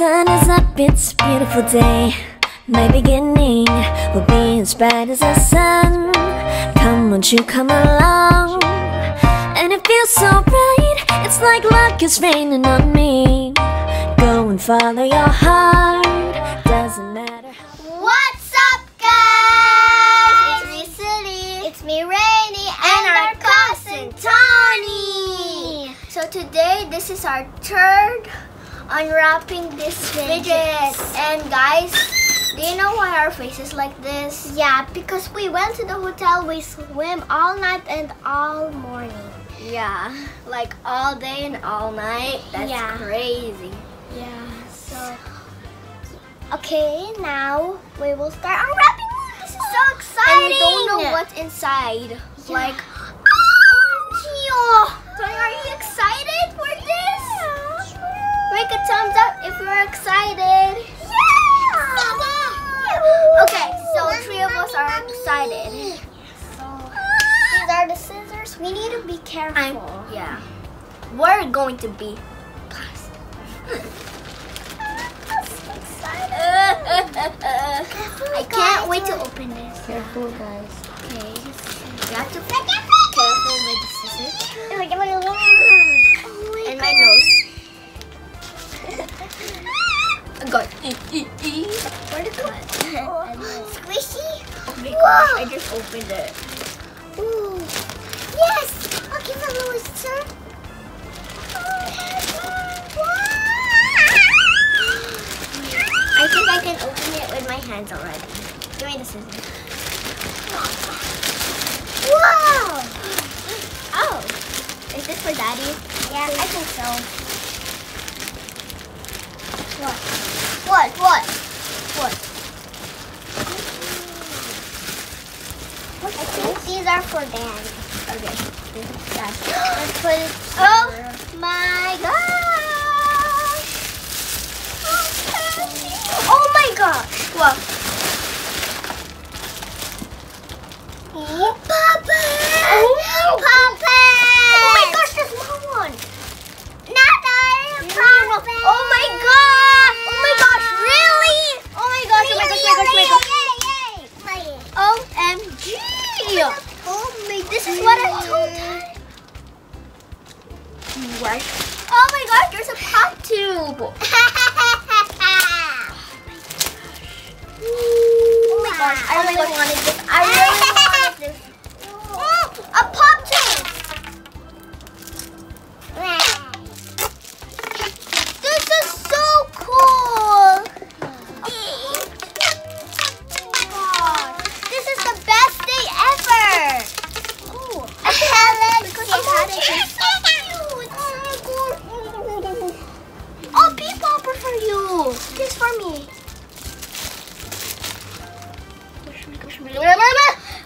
sun is up, it's a beautiful day. My beginning will be as bright as the sun. Come, won't you come along? And it feels so bright, it's like luck is raining on me. Go and follow your heart, doesn't matter. What's up, guys? It's me, Sittie. It's me, Reinny, and our cousin, Tony. So today, this is our third unwrapping this fidget. And guys, do you know why our face is like this? Yeah, because we went to the hotel, we swim all night and all morning. Yeah, like all day and all night. That's crazy. Yeah, so okay, now we will start unwrapping. This is so exciting. And we don't know what's inside. Yeah. Like, Tony, are you excited for this? Yeah. Make a thumbs up if you're excited. Yeah. Okay, so 3 of us are excited. So these are the scissors. We need to be careful. We're going to be plastic. I can't wait to open this. Careful, guys. Okay. You have to be careful with the scissors. And my nose. God. Where to cut? Squishy? Oh my gosh, I just opened it. Ooh. Yes! Okay, the nose, sir. I think I can open it with my hands already. Give me the scissors. Wow! Oh! Is this for Daddy? Yeah, I think so. What? I think these are for Dad. Okay. Let's put it. Oh my gosh! Oh my gosh! What? POPIT! Oh my gosh, there's one! POPIT! Oh my gosh! Oh my gosh, really? Oh my gosh, oh my gosh. OMG! Oh my, this is what I told her. What? Oh my gosh, there's a pop tube! Oh my gosh, I really wanted this. I really wanted this. A pop tube! This is so cool! This is the best day ever! Oh, I had it because I had it. Oh, pea popper for you! This for me.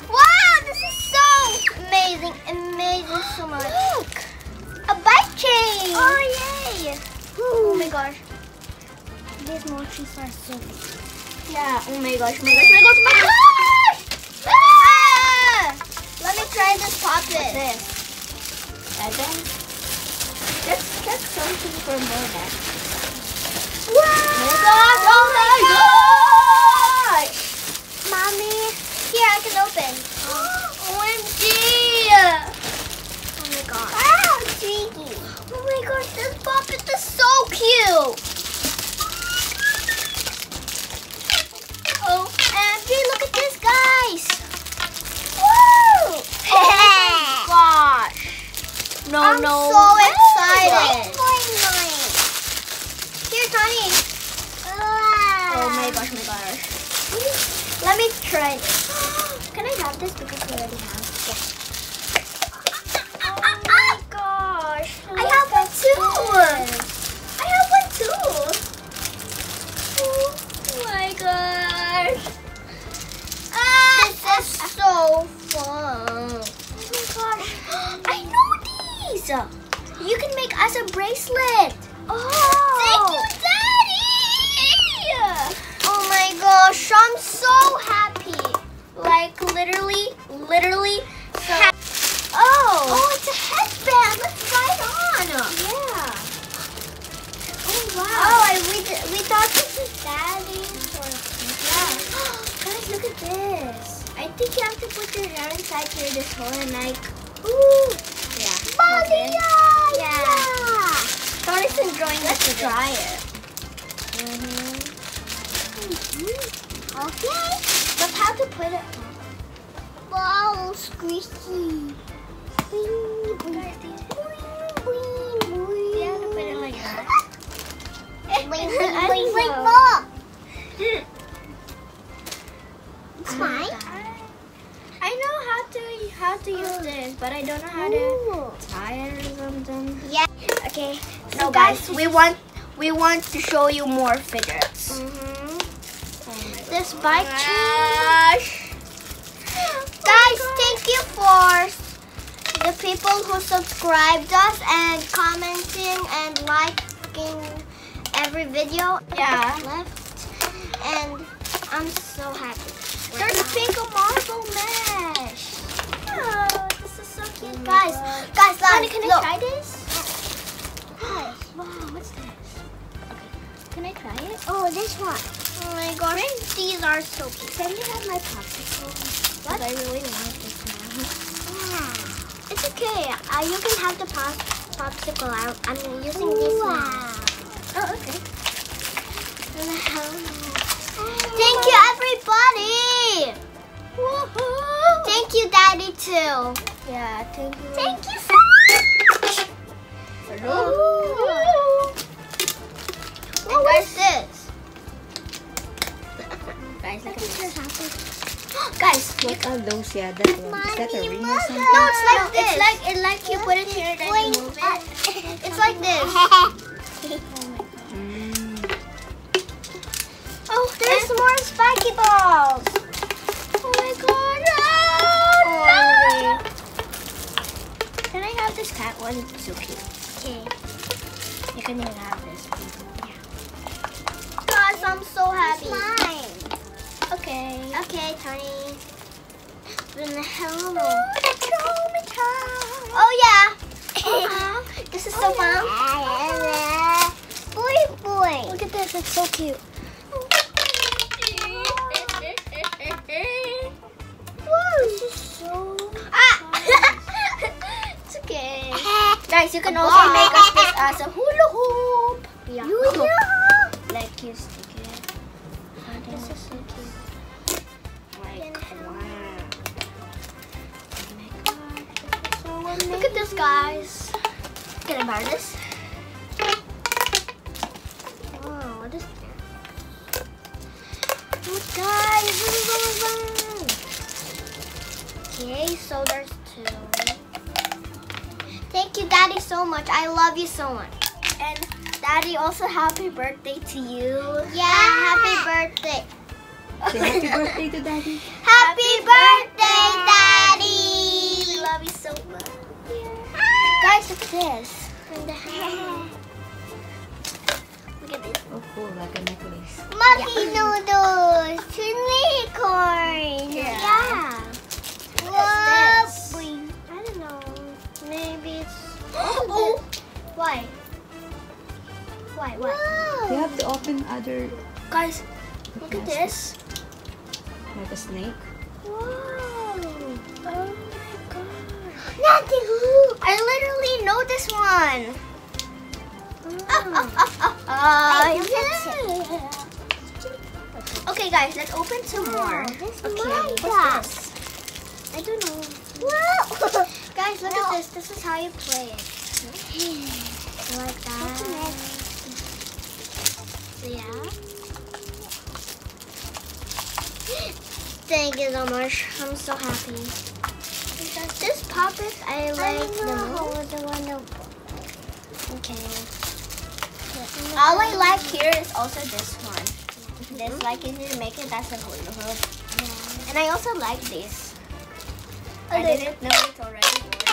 Wow, this is so amazing, so much. Look, a bike chain. Oh yay! Oh my gosh, these mochis are so big. Yeah. Oh my gosh! Ah! Let me try this POPIT. This. And then let's get something for more than. Wow! Oh my gosh! Mommy, here I can open. OMG! Oh my gosh. Wow, cheeky. Oh my gosh, this POPIT is so cute. OMG, look at this, guys. Woo! Oh my gosh. I'm so excited. Here, Tony. Oh my gosh, Let me try this. Can I have this because we already have? Yeah. Oh my gosh. I have one too. Oh my gosh. This is so fun. Oh my gosh. I know these. You can make us a bracelet. Oh. Thank you, Daddy. Oh my gosh, I'm so happy. Like literally so happy. Oh, it's a headband. Let's try it on. Yeah. Oh wow. Oh, we thought this is Daddy's or yeah. Guys, look at this. I think you have to put your hair inside here this hole and like, ooh, yeah. Body, yeah. Tony's enjoying. Let's try it. Okay. But how to put it? Wow, squishy. You have to put it like that. It's fine. I know how to use this, but I don't know how to tie it or something. Yeah. Okay. No, guys, we want to show you more fidgets. This bike chain. Guys, thank you for the people who subscribed us and commenting and liking every video. Yeah. Left, and I'm so happy. There's a pink marble mesh. Oh, this is so cute, guys. Guys, Honey, can I try this? Wow, what's this? Okay, can I try it? Oh, this one. Oh my gosh, these are so cute. Can you have my popsicle? What? I really want this now. Yeah. It's okay. You can have the popsicle out. I'm using this one. Oh, okay. Thank you, everybody. Woohoo! Thank you, Daddy, too. Yeah, thank you. Thank you so much. Hello. And what's this? Guys, look at this. Guys, what are those? Yeah, that one. Is that a ring or something? No, it's like this. It's like you put it here and then you move it. It's like this. Oh, there's more spiky balls. Oh my god. No. Can I have this cat one? It's so cute. Okay. You can even have this. Yeah. Guys, I'm so happy. It's mine. Okay. Okay, Tony. Oh yeah. This is so fun. Boy. Look at this. It's so cute. Whoa, this is so it's okay. Guys, you can also make us this as a hula hoop. Yeah. Like you stick it. Oh, this is so cute. Like, wow. Oh my gosh, this is so amazing. Look at this, guys. Can I borrow this? Wow, what is this? Look, guys, this is so fun. Okay, so there's two. Thank you, Daddy, so much. I love you so much. And Daddy, also happy birthday to you. Yeah, happy birthday. Say happy birthday to Daddy. Happy birthday, Daddy. We love you so much. Guys, look at this. And the hand. Look at this. Oh, cool, like a necklace. Monkey noodles. Unicorn. Yeah. What is this? I don't know. Maybe it's... Oh! Why? Why? What? You have to open other... Guys, look at this. Like a snake. Whoa! Oh my god! Nothing! I literally know this one. Okay, guys, let's open some more. Okay, what's this? I don't know. Whoa! Guys, look at this. This is how you play it. Like that. Yeah. Thank you so much. I'm so happy. This POPIT, I like the most. Okay. All I like here is also this one. This, like, you need to make it as a hula hoop. Yeah. And I also like this. I didn't know it's already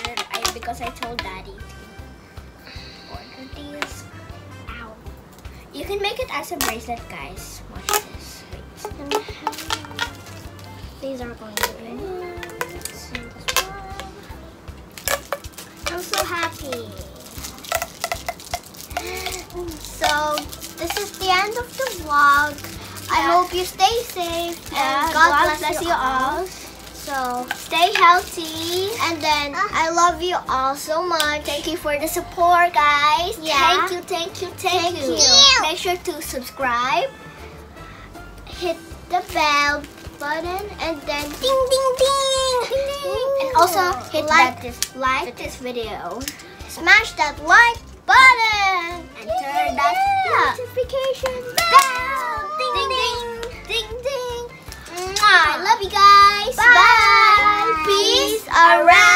ordered because I told Daddy to order these. Ow. You can make it as a bracelet, guys. Watch this. Wait. These are going to be. I'm so happy. So this is the end of the vlog. I hope you stay safe and God bless you all. So stay healthy, and then I love you all so much. Thank you for the support, guys. Yeah. Thank you. Make sure to subscribe, hit the bell button, and then ding ding ding, and also hit like this video. Smash that like button and turn that notification bell. Ding ding ding ding. I love you guys. Bye. Peace around.